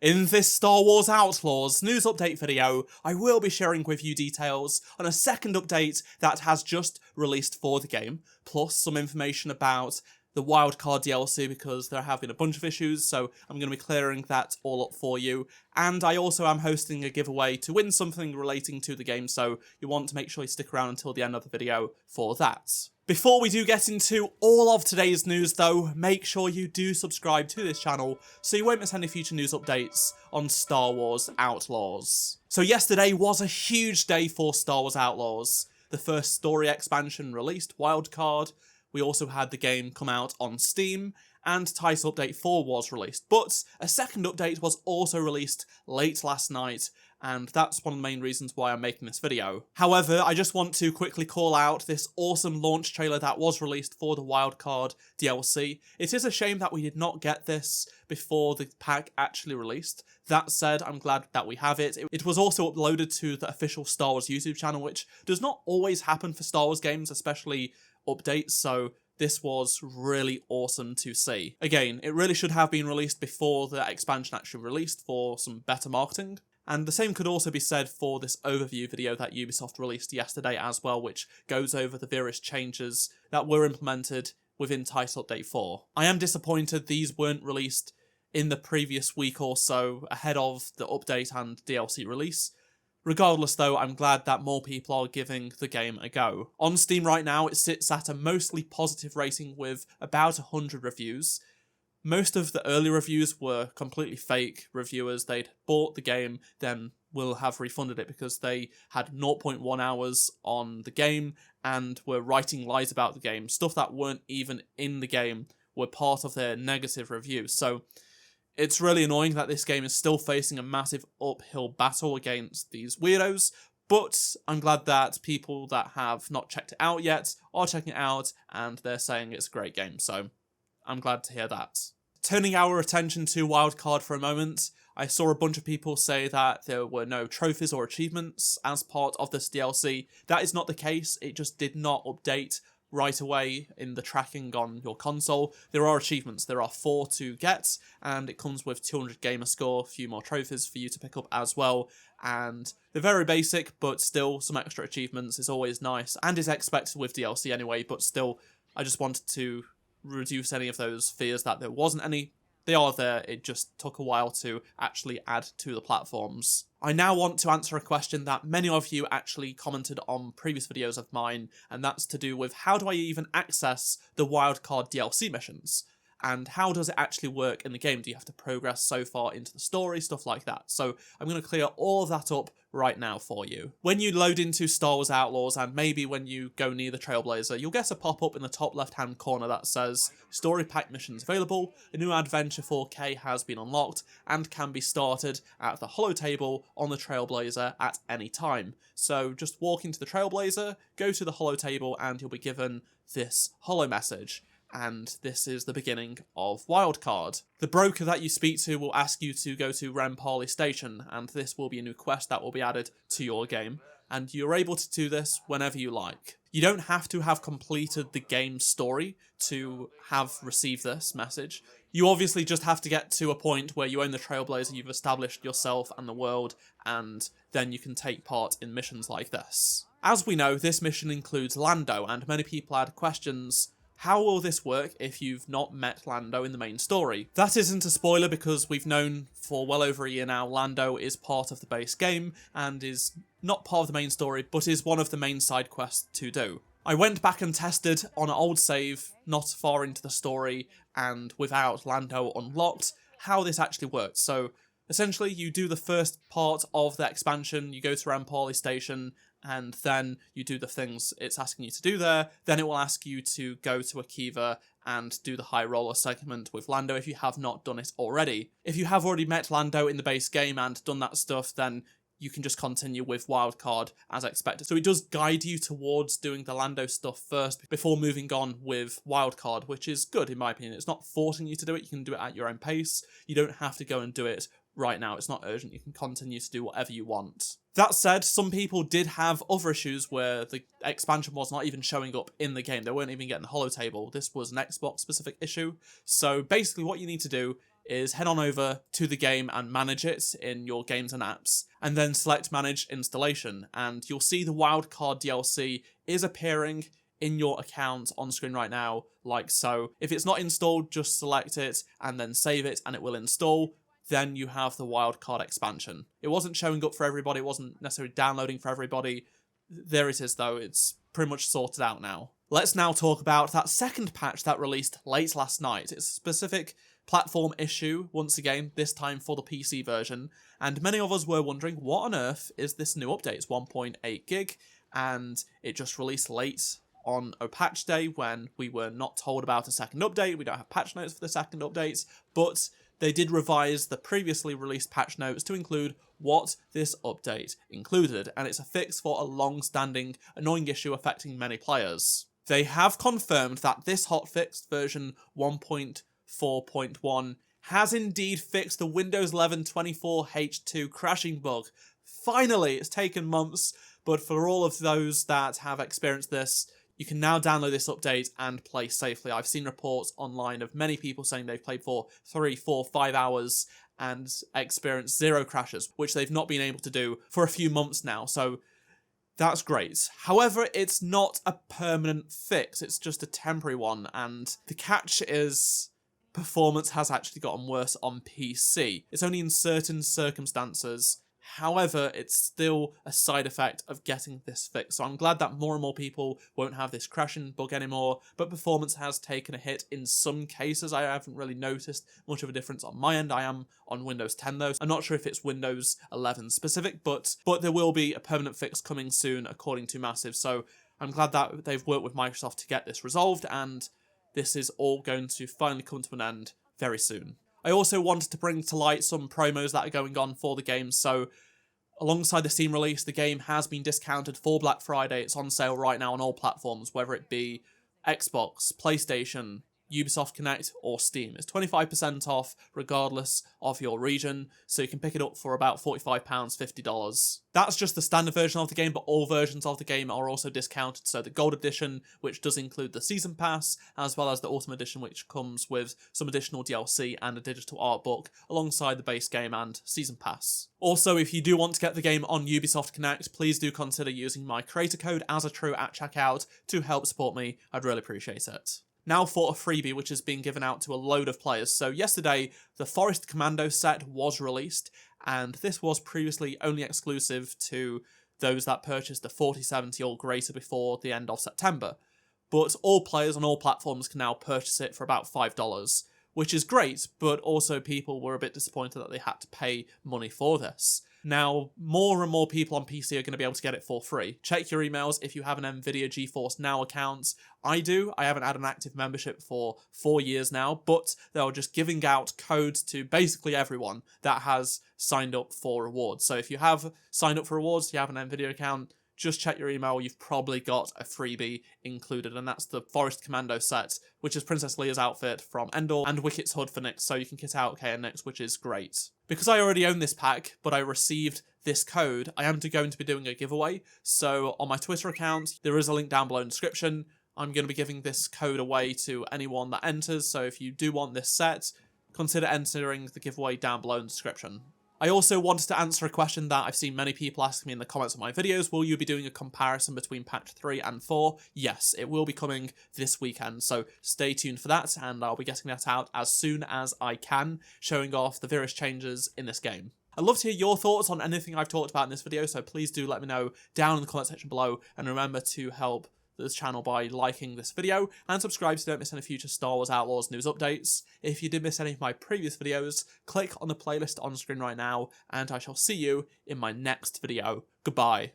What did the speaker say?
In this Star Wars Outlaws news update video, I will be sharing with you details on a second update that has just released for the game, plus some information about the wildcard DLC because there have been a bunch of issues, so I'm going to be clearing that all up for you. And I also am hosting a giveaway to win something relating to the game, so you want to make sure you stick around until the end of the video for that. Before we do get into all of today's news though, make sure you do subscribe to this channel so you won't miss any future news updates on Star Wars Outlaws. So yesterday was a huge day for Star Wars Outlaws. The first story expansion released, Wildcard. We also had the game come out on Steam, and Title Update 4 was released. But a second update was also released late last night, and that's one of the main reasons why I'm making this video. However, I just want to quickly call out this awesome launch trailer that was released for the Wildcard DLC. It is a shame that we did not get this before the pack actually released. That said, I'm glad that we have it. It was also uploaded to the official Star Wars YouTube channel, which does not always happen for Star Wars games, especially updates, so this was really awesome to see. Again, it really should have been released before the expansion actually released for some better marketing. And the same could also be said for this overview video that Ubisoft released yesterday as well, which goes over the various changes that were implemented within Title Update 4. I am disappointed these weren't released in the previous week or so ahead of the update and DLC release. Regardless though, I'm glad that more people are giving the game a go. On Steam right now, it sits at a mostly positive rating with about 100 reviews. Most of the early reviews were completely fake reviewers. They'd bought the game, then will have refunded it because they had 0.1 hours on the game and were writing lies about the game. Stuff that weren't even in the game were part of their negative reviews. So it's really annoying that this game is still facing a massive uphill battle against these weirdos, but I'm glad that people that have not checked it out yet are checking it out and they're saying it's a great game, so I'm glad to hear that. Turning our attention to Wildcard for a moment, I saw a bunch of people say that there were no trophies or achievements as part of this DLC. That is not the case, it just did not update right away in the tracking on your console. There are achievements, there are 4 to get, and it comes with 200 gamer score, a few more trophies for you to pick up as well, and they're very basic, but still some extra achievements is always nice, and is expected with DLC anyway, but still, I just wanted to reduce any of those fears that there wasn't any. They are there, it just took a while to actually add to the platforms. I now want to answer a question that many of you actually commented on previous videos of mine, and that's to do with how do I even access the Wildcard DLC missions? And how does it actually work in the game? Do you have to progress so far into the story? Stuff like that. So I'm going to clear all of that up right now for you. When you load into Star Wars Outlaws, and maybe when you go near the Trailblazer, you'll get a pop-up in the top left-hand corner that says Story Pack missions available, a new Adventure 4K has been unlocked, and can be started at the holotable on the Trailblazer at any time. So just walk into the Trailblazer, go to the holotable, and you'll be given this holo message. And this is the beginning of Wildcard. The broker that you speak to will ask you to go to Rempali Station, and this will be a new quest that will be added to your game, and you're able to do this whenever you like. You don't have to have completed the game story to have received this message. You obviously just have to get to a point where you own the Trailblazer, you've established yourself and the world, and then you can take part in missions like this. As we know, this mission includes Lando, and many people had questions. How will this work if you've not met Lando in the main story? That isn't a spoiler because we've known for well over a year now Lando is part of the base game and is not part of the main story, but is one of the main side quests to do. I went back and tested on an old save not far into the story and without Lando unlocked how this actually works. So essentially you do the first part of the expansion, you go to Rempali Station, and then you do the things it's asking you to do there. Then it will ask you to go to Akiva and do the High Roller segment with Lando if you have not done it already. If you have already met Lando in the base game and done that stuff, then you can just continue with Wildcard as expected. So it does guide you towards doing the Lando stuff first before moving on with Wildcard, which is good in my opinion. It's not forcing you to do it, you can do it at your own pace. You don't have to go and do it right now, it's not urgent, you can continue to do whatever you want. That said, some people did have other issues where the expansion was not even showing up in the game, they weren't even getting the holotable. This was an Xbox specific issue, so basically what you need to do is head on over to the game and manage it in your games and apps, and then select manage installation, and you'll see the Wildcard DLC is appearing in your account on screen right now, like so. If it's not installed, just select it and then save it and it will install. Then you have the Wildcard expansion. It wasn't showing up for everybody, it wasn't necessarily downloading for everybody. There it is though, it's pretty much sorted out now. Let's now talk about that second patch that released late last night. It's a specific platform issue, once again, this time for the PC version, and many of us were wondering what on earth is this new update. It's 1.8 gig, and it just released late on a patch day when we were not told about a second update. We don't have patch notes for the second update, but they did revise the previously released patch notes to include what this update included, and it's a fix for a long-standing, annoying issue affecting many players. They have confirmed that this hotfix, version 1.4.1, has indeed fixed the Windows 11 24H2 crashing bug. Finally, it's taken months, but for all of those that have experienced this, you can now download this update and play safely. I've seen reports online of many people saying they've played for 3, 4, 5 hours and experienced 0 crashes, which they've not been able to do for a few months now, so that's great. However, it's not a permanent fix, it's just a temporary one, and the catch is performance has actually gotten worse on PC. It's only in certain circumstances. However, it's still a side effect of getting this fixed. So I'm glad that more and more people won't have this crashing bug anymore, but performance has taken a hit in some cases. I haven't really noticed much of a difference on my end. I am on Windows 10 though. I'm not sure if it's Windows 11 specific, but there will be a permanent fix coming soon according to Massive. So I'm glad that they've worked with Microsoft to get this resolved, and this is all going to finally come to an end very soon. I also wanted to bring to light some promos that are going on for the game. So alongside the Steam release, the game has been discounted for Black Friday. It's on sale right now on all platforms, whether it be Xbox, PlayStation, Ubisoft Connect, or Steam. It's 25% off regardless of your region, so you can pick it up for about £45, $50. That's just the standard version of the game, but all versions of the game are also discounted. So the Gold Edition, which does include the Season Pass, as well as the Ultimate Edition, which comes with some additional DLC and a digital art book, alongside the base game and Season Pass. Also, if you do want to get the game on Ubisoft Connect, please do consider using my creator code as a true at checkout to help support me. I'd really appreciate it. Now for a freebie which has been given out to a load of players. So yesterday, the Forest Commando set was released, and this was previously only exclusive to those that purchased the 4070 or greater before the end of September. But all players on all platforms can now purchase it for about $5, which is great, but also people were a bit disappointed that they had to pay money for this. Now, more and more people on PC are going to be able to get it for free. Check your emails if you have an Nvidia GeForce Now account. I do. I haven't had an active membership for 4 years now, but they're just giving out codes to basically everyone that has signed up for rewards. So if you have signed up for rewards, you have an Nvidia account, just check your email, you've probably got a freebie included, and that's the Forest Commando set, which is Princess Leia's outfit from Endor, and Wicket's hood for Nyx, so you can kit out K and Nyx, which is great. Because I already own this pack, but I received this code, I am going to be doing a giveaway, so on my Twitter account, there is a link down below in the description. I'm going to be giving this code away to anyone that enters, so if you do want this set, consider entering the giveaway down below in the description. I also wanted to answer a question that I've seen many people ask me in the comments of my videos. Will you be doing a comparison between patch 3 and 4? Yes, it will be coming this weekend, so stay tuned for that, and I'll be getting that out as soon as I can, showing off the various changes in this game. I'd love to hear your thoughts on anything I've talked about in this video, so please do let me know down in the comment section below, and remember to help this channel by liking this video and subscribe so you don't miss any future Star Wars Outlaws news updates. If you did miss any of my previous videos, click on the playlist on screen right now, and I shall see you in my next video. Goodbye.